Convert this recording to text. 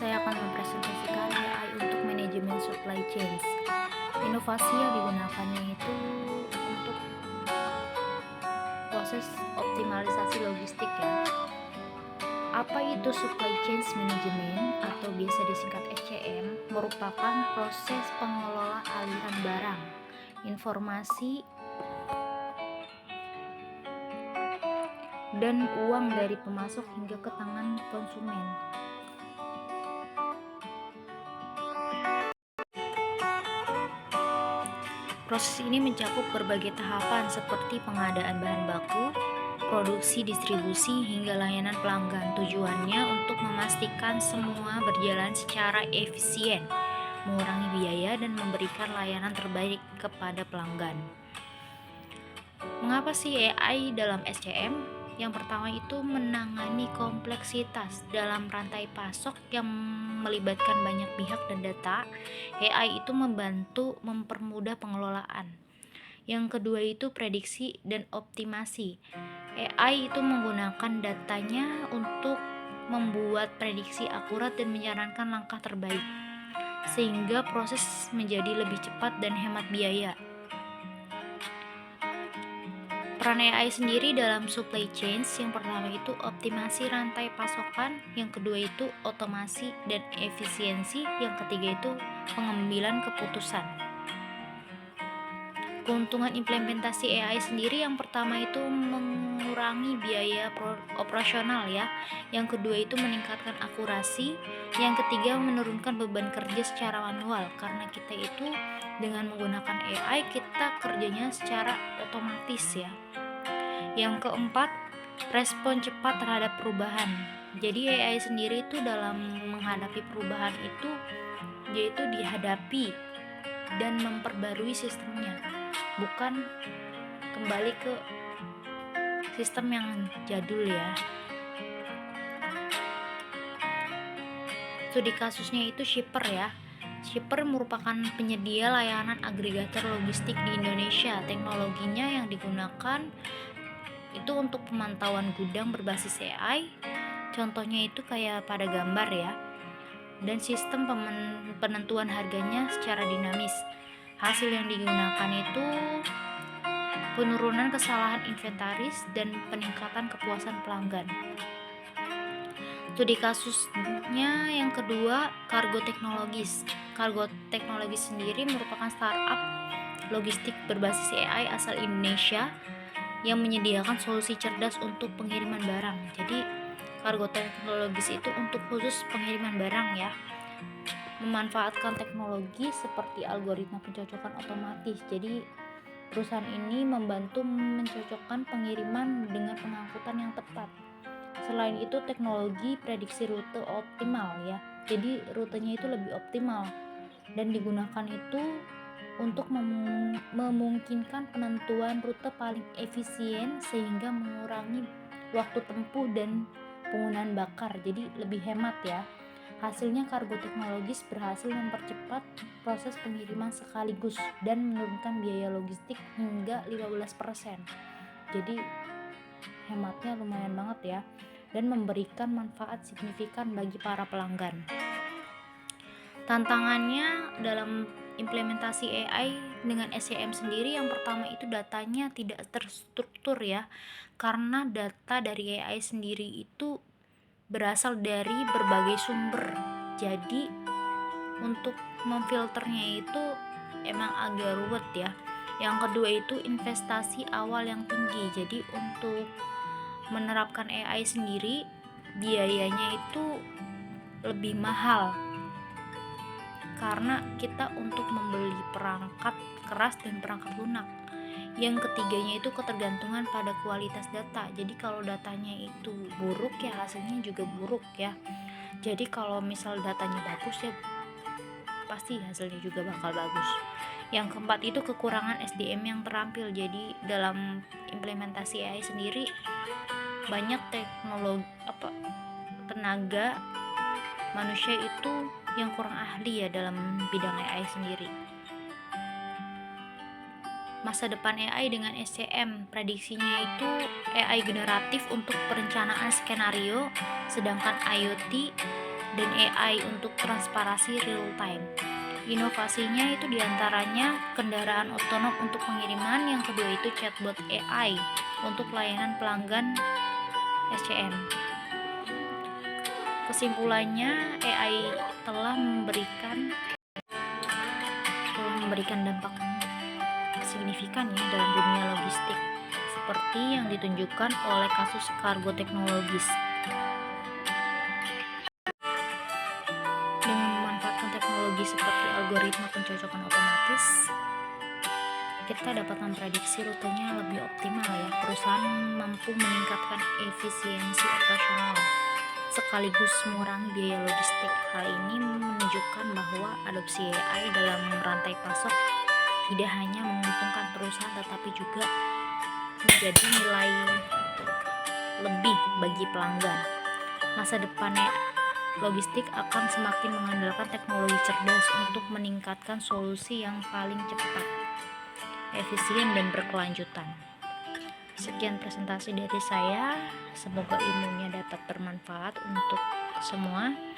saya akan mempresentasikan AI untuk manajemen supply chains. Inovasi yang digunakannya itu untuk proses optimalisasi logistik ya. Apa itu supply chains management atau biasa disingkat SCM? Merupakan proses pengelola aliran barang, informasi, dan uang dari pemasok hingga ke tangan konsumen. Proses ini mencakup berbagai tahapan seperti pengadaan bahan baku, produksi, distribusi, hingga layanan pelanggan. Tujuannya untuk memastikan semua berjalan secara efisien, mengurangi biaya, dan memberikan layanan terbaik kepada pelanggan. Mengapa sih AI dalam SCM? Yang pertama itu menangani kompleksitas dalam rantai pasok yang melibatkan banyak pihak dan data. AI itu membantu mempermudah pengelolaan. Yang kedua itu prediksi dan optimasi. AI itu menggunakan datanya untuk membuat prediksi akurat dan menyarankan langkah terbaik, sehingga proses menjadi lebih cepat dan hemat biaya. Peran AI sendiri dalam supply chains, yang pertama itu optimasi rantai pasokan, yang kedua itu otomasi dan efisiensi, yang ketiga itu pengambilan keputusan. Keuntungan implementasi AI sendiri, yang pertama itu mengurangi biaya operasional ya, yang kedua itu meningkatkan akurasi, yang ketiga menurunkan beban kerja secara manual, karena kita itu dengan menggunakan AI kita kerjanya secara otomatis ya. Yang keempat, respon cepat terhadap perubahan. Jadi AI sendiri itu dalam menghadapi perubahan itu yaitu dihadapi dan memperbarui sistemnya, bukan kembali ke sistem yang jadul ya. Studi kasusnya itu Shipper ya. Shipper merupakan penyedia layanan agregator logistik di Indonesia. Teknologinya yang digunakan itu untuk pemantauan gudang berbasis AI. Contohnya itu kayak pada gambar ya. Dan sistem penentuan harganya secara dinamis. Hasil yang digunakan itu penurunan kesalahan inventaris dan peningkatan kepuasan pelanggan. Studi kasusnya yang kedua, Kargo Teknologis. Kargo Teknologis sendiri merupakan startup logistik berbasis AI asal Indonesia yang menyediakan solusi cerdas untuk pengiriman barang. Jadi Kargo Teknologis itu untuk khusus pengiriman barang ya, memanfaatkan teknologi seperti algoritma pencocokan otomatis. Jadi perusahaan ini membantu mencocokkan pengiriman dengan pengangkutan yang tepat. Selain itu teknologi prediksi rute optimal ya, jadi rutenya itu lebih optimal dan digunakan itu untuk memungkinkan penentuan rute paling efisien sehingga mengurangi waktu tempuh dan penggunaan bakar, jadi lebih hemat ya. Hasilnya Kargo Teknologis berhasil mempercepat proses pengiriman sekaligus dan menurunkan biaya logistik hingga 15%. Jadi hematnya lumayan banget ya, dan memberikan manfaat signifikan bagi para pelanggan. Tantangannya dalam implementasi AI dengan SCM sendiri, yang pertama itu datanya tidak terstruktur ya, karena data dari AI sendiri itu berasal dari berbagai sumber. Jadi untuk memfilternya itu emang agak ruwet ya. Yang kedua itu investasi awal yang tinggi. Jadi untuk menerapkan AI sendiri biayanya itu lebih mahal, karena kita untuk membeli perangkat keras dan perangkat lunak. Yang ketiganya itu ketergantungan pada kualitas data. Jadi kalau datanya itu buruk ya hasilnya juga buruk ya. Jadi kalau misal datanya bagus ya pasti hasilnya juga bakal bagus. Yang keempat itu kekurangan SDM yang terampil. Jadi dalam implementasi AI sendiri banyak tenaga manusia itu yang kurang ahli ya dalam bidang AI sendiri. Masa depan AI dengan SCM, prediksinya itu AI generatif untuk perencanaan skenario, sedangkan IoT dan AI untuk transparansi real time. Inovasinya itu diantaranya kendaraan otonom untuk pengiriman, yang kedua itu chatbot AI untuk layanan pelanggan SCM. Kesimpulannya, AI telah memberikan dampak signifikan ya dalam dunia logistik, seperti yang ditunjukkan oleh kasus kargo teknologis. Dengan memanfaatkan teknologi seperti algoritma pencocokan otomatis, kita dapat memprediksi rutenya lebih optimal ya. Perusahaan mampu meningkatkan efisiensi operasional sekaligus mengurangi biaya logistik. Hal ini menunjukkan bahwa adopsi AI dalam rantai pasok tidak hanya menguntungkan perusahaan tetapi juga menjadi nilai lebih bagi pelanggan. Masa depan logistik akan semakin mengandalkan teknologi cerdas untuk meningkatkan solusi yang paling cepat, efisien, dan berkelanjutan. Sekian presentasi dari saya, semoga ilmunya dapat bermanfaat untuk semua.